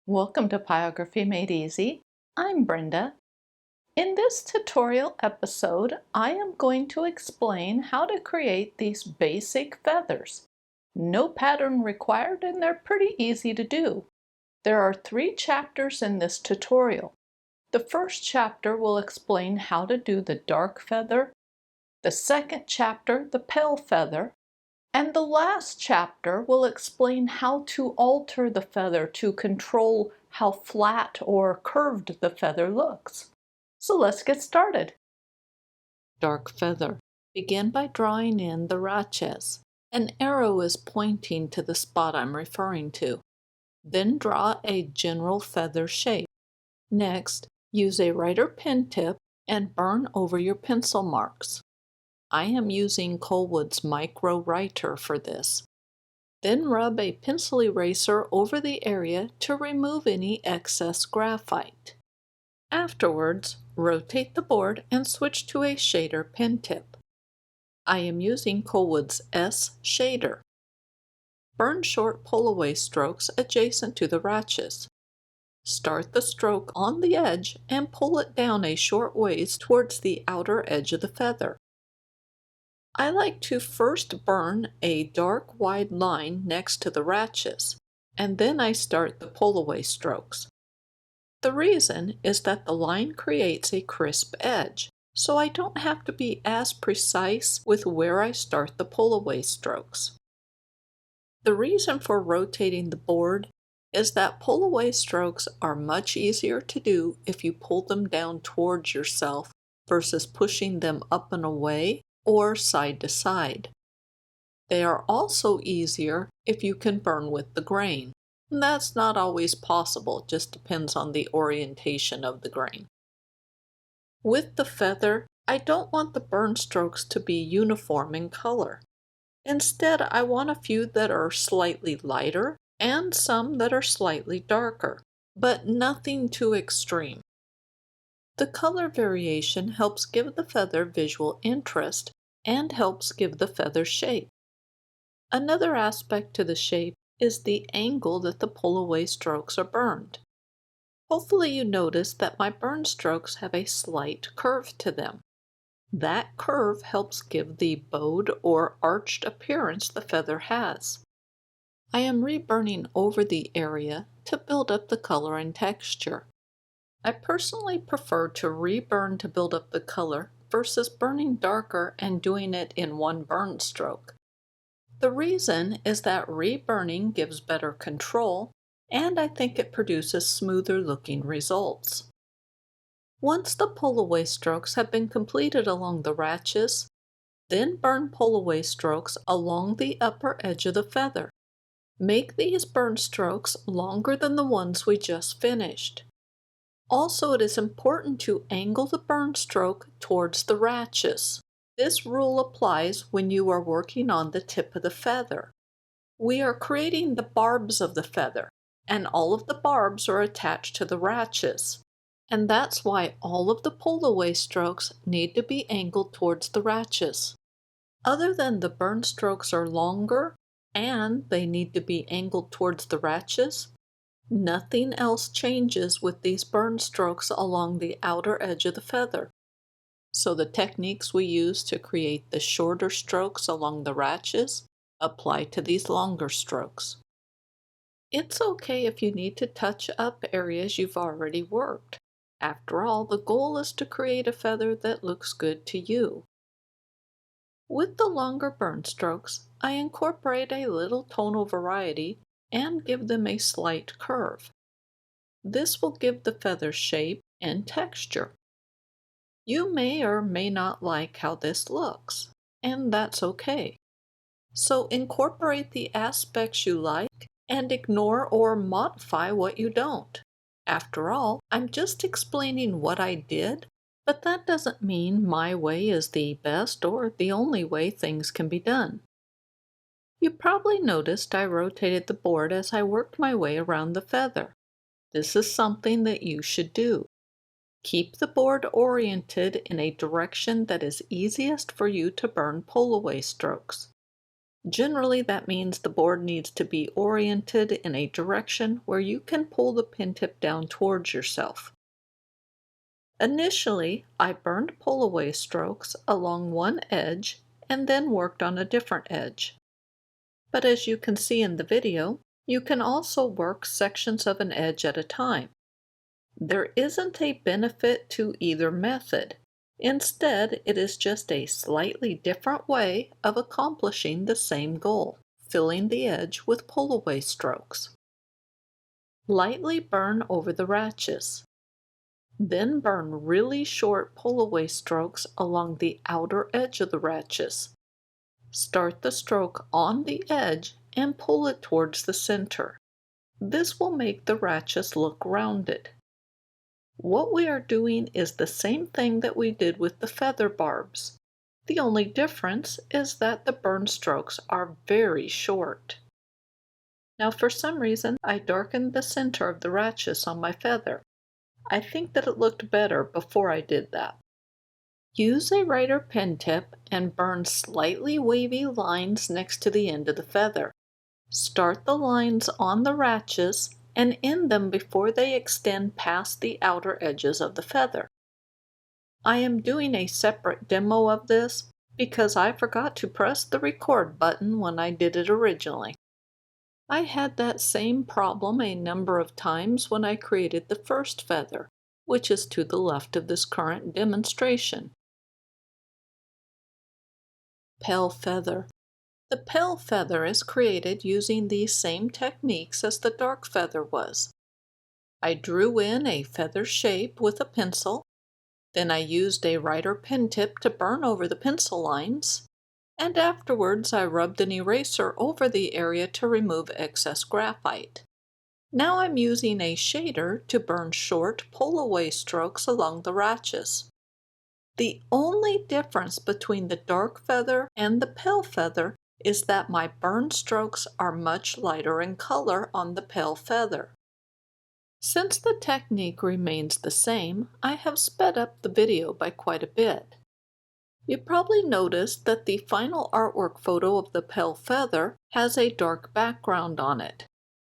Welcome to Pyrography Made Easy. I'm Brenda. In this tutorial episode, I am going to explain how to create these basic feathers. No pattern required and they're pretty easy to do. There are 3 chapters in this tutorial. The first chapter will explain how to do the dark feather, the second chapter the pale feather, and the last chapter will explain how to alter the feather to control how flat or curved the feather looks. So let's get started. Dark feather. Begin by drawing in the raches. An arrow is pointing to the spot I'm referring to. Then draw a general feather shape. Next, use a writer pen tip and burn over your pencil marks. I am using Colwood's Micro Writer for this. Then rub a pencil eraser over the area to remove any excess graphite. Afterwards, rotate the board and switch to a shader pen tip. I am using Colwood's S shader. Burn short pull-away strokes adjacent to the raches. Start the stroke on the edge and pull it down a short ways towards the outer edge of the feather. I like to first burn a dark wide line next to the raches, and then I start the pull-away strokes. The reason is that the line creates a crisp edge, so I don't have to be as precise with where I start the pull-away strokes. The reason for rotating the board is that pull-away strokes are much easier to do if you pull them down towards yourself versus pushing them up and away or side to side. They are also easier if you can burn with the grain. That's not always possible, it just depends on the orientation of the grain. With the feather, I don't want the burn strokes to be uniform in color. Instead, I want a few that are slightly lighter and some that are slightly darker, but nothing too extreme. The color variation helps give the feather visual interest and helps give the feather shape. Another aspect to the shape is the angle that the pull-away strokes are burned. Hopefully you notice that my burn strokes have a slight curve to them. That curve helps give the bowed or arched appearance the feather has. I am reburning over the area to build up the color and texture. I personally prefer to reburn to build up the color versus burning darker and doing it in one burn stroke. The reason is that reburning gives better control, and I think it produces smoother looking results. Once the pull-away strokes have been completed along the raches, then burn pull-away strokes along the upper edge of the feather. Make these burn strokes longer than the ones we just finished. Also, it is important to angle the burn stroke towards the raches. This rule applies when you are working on the tip of the feather. We are creating the barbs of the feather, and all of the barbs are attached to the raches. And that's why all of the pull-away strokes need to be angled towards the raches. Other than the burn strokes are longer and they need to be angled towards the raches, nothing else changes with these burn strokes along the outer edge of the feather. So the techniques we use to create the shorter strokes along the raches apply to these longer strokes. It's okay if you need to touch up areas you've already worked. After all, the goal is to create a feather that looks good to you. With the longer burn strokes, I incorporate a little tonal variety and give them a slight curve. This will give the feather shape and texture. You may or may not like how this looks, and that's okay. So incorporate the aspects you like and ignore or modify what you don't. After all, I'm just explaining what I did, but that doesn't mean my way is the best or the only way things can be done. You probably noticed I rotated the board as I worked my way around the feather. This is something that you should do. Keep the board oriented in a direction that is easiest for you to burn pull-away strokes. Generally, that means the board needs to be oriented in a direction where you can pull the pin tip down towards yourself. Initially, I burned pull-away strokes along one edge and then worked on a different edge. But as you can see in the video, you can also work sections of an edge at a time. There isn't a benefit to either method. Instead, it is just a slightly different way of accomplishing the same goal, filling the edge with pull-away strokes. Lightly burn over the ratchets. Then burn really short pull-away strokes along the outer edge of the ratchets. Start the stroke on the edge and pull it towards the center. This will make the ratchets look rounded. What we are doing is the same thing that we did with the feather barbs. The only difference is that the burn strokes are very short. Now for some reason I darkened the center of the ratchets on my feather. I think that it looked better before I did that. Use a writer pen tip and burn slightly wavy lines next to the end of the feather. Start the lines on the ratchets and end them before they extend past the outer edges of the feather. I am doing a separate demo of this because I forgot to press the record button when I did it originally. I had that same problem a number of times when I created the first feather, which is to the left of this current demonstration. Pale feather. The pale feather is created using these same techniques as the dark feather was. I drew in a feather shape with a pencil, then I used a writer pen tip to burn over the pencil lines, and afterwards I rubbed an eraser over the area to remove excess graphite. Now I'm using a shader to burn short pull-away strokes along the ratchets. The only difference between the dark feather and the pale feather is that my burn strokes are much lighter in color on the pale feather. Since the technique remains the same, I have sped up the video by quite a bit. You probably noticed that the final artwork photo of the pale feather has a dark background on it.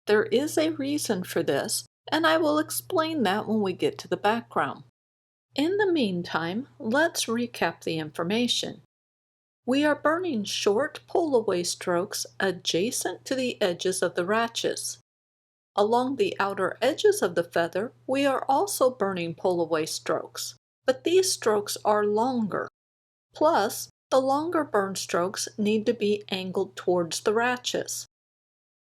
There is a reason for this, and I will explain that when we get to the background. In the meantime, let's recap the information. We are burning short pull-away strokes adjacent to the edges of the ratchets. Along the outer edges of the feather, we are also burning pull-away strokes, but these strokes are longer. Plus, the longer burn strokes need to be angled towards the ratchets.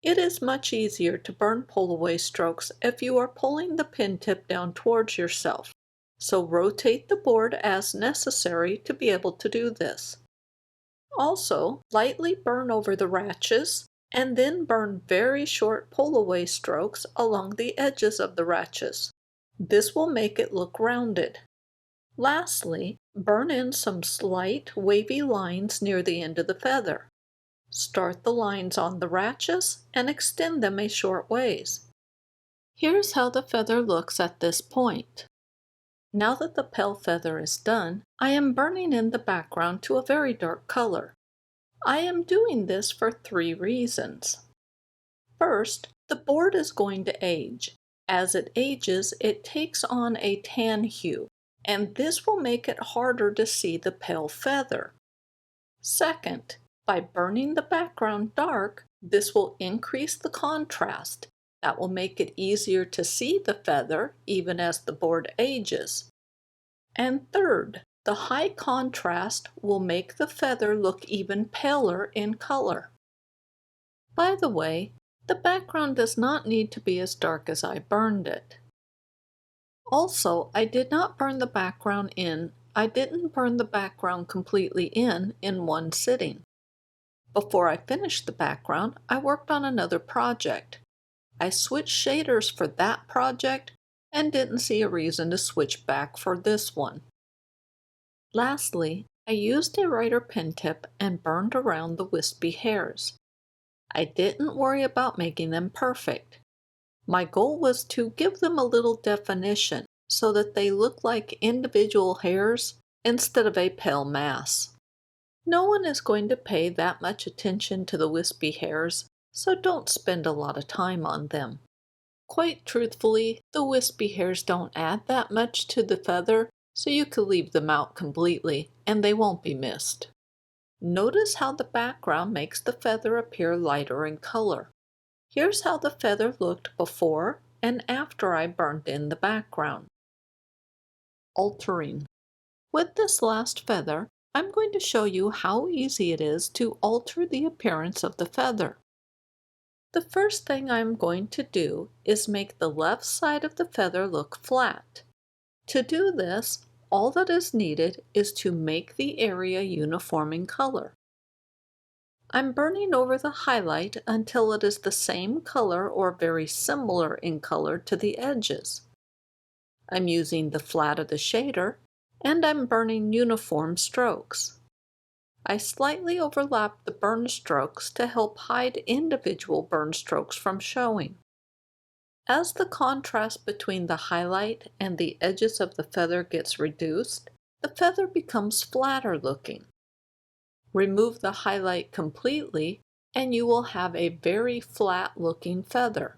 It is much easier to burn pull-away strokes if you are pulling the pin tip down towards yourself, so rotate the board as necessary to be able to do this. Also, lightly burn over the ratchets and then burn very short pull-away strokes along the edges of the ratchets. This will make it look rounded. Lastly, burn in some slight wavy lines near the end of the feather. Start the lines on the ratchets and extend them a short ways. Here's how the feather looks at this point. Now that the pale feather is done, I am burning in the background to a very dark color. I am doing this for 3 reasons. First, the board is going to age. As it ages, it takes on a tan hue, and this will make it harder to see the pale feather. Second, by burning the background dark, this will increase the contrast. That will make it easier to see the feather even as the board ages. And third, the high contrast will make the feather look even paler in color. By the way, the background does not need to be as dark as I burned it. Also, I didn't burn the background completely in one sitting. Before I finished the background, I worked on another project. I switched shaders for that project and didn't see a reason to switch back for this one. Lastly, I used a writer pen tip and burned around the wispy hairs. I didn't worry about making them perfect. My goal was to give them a little definition so that they look like individual hairs instead of a pale mass. No one is going to pay that much attention to the wispy hairs, so don't spend a lot of time on them. Quite truthfully, the wispy hairs don't add that much to the feather, so you could leave them out completely and they won't be missed. Notice how the background makes the feather appear lighter in color. Here's how the feather looked before and after I burned in the background. Altering. With this last feather, I'm going to show you how easy it is to alter the appearance of the feather. The first thing I'm going to do is make the left side of the feather look flat. To do this, all that is needed is to make the area uniform in color. I'm burning over the highlight until it is the same color or very similar in color to the edges. I'm using the flat of the shader, and I'm burning uniform strokes. I slightly overlap the burn strokes to help hide individual burn strokes from showing. As the contrast between the highlight and the edges of the feather gets reduced, the feather becomes flatter looking. Remove the highlight completely and you will have a very flat looking feather.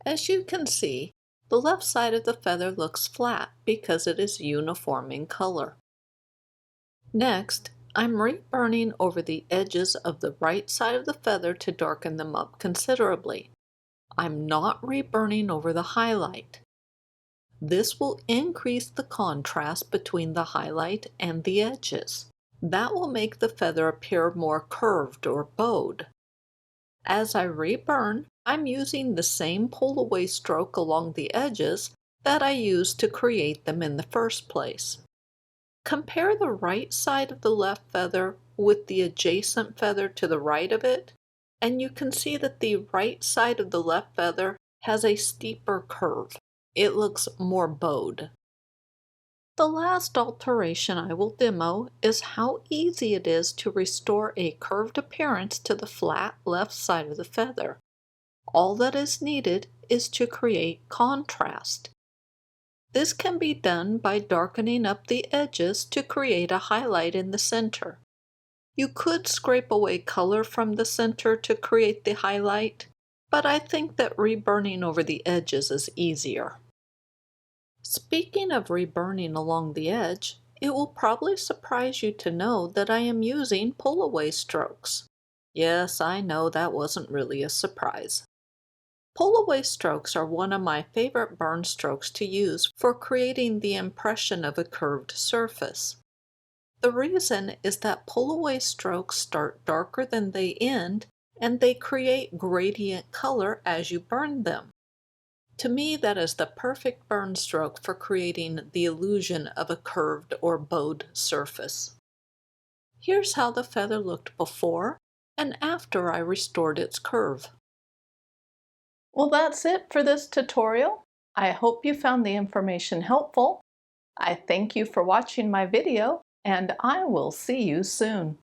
As you can see, the left side of the feather looks flat because it is uniform in color. Next, I'm reburning over the edges of the right side of the feather to darken them up considerably. I'm not reburning over the highlight. This will increase the contrast between the highlight and the edges. That will make the feather appear more curved or bowed. As I reburn, I'm using the same pull-away stroke along the edges that I used to create them in the first place. Compare the right side of the left feather with the adjacent feather to the right of it, and you can see that the right side of the left feather has a steeper curve. It looks more bowed. The last alteration I will demo is how easy it is to restore a curved appearance to the flat left side of the feather. All that is needed is to create contrast. This can be done by darkening up the edges to create a highlight in the center. You could scrape away color from the center to create the highlight, but I think that reburning over the edges is easier. Speaking of reburning along the edge, it will probably surprise you to know that I am using pull-away strokes. Yes, I know that wasn't really a surprise. Pull-away strokes are one of my favorite burn strokes to use for creating the impression of a curved surface. The reason is that pull-away strokes start darker than they end, and they create gradient color as you burn them. To me, that is the perfect burn stroke for creating the illusion of a curved or bowed surface. Here's how the feather looked before and after I restored its curve. Well, that's it for this tutorial. I hope you found the information helpful. I thank you for watching my video, and I will see you soon.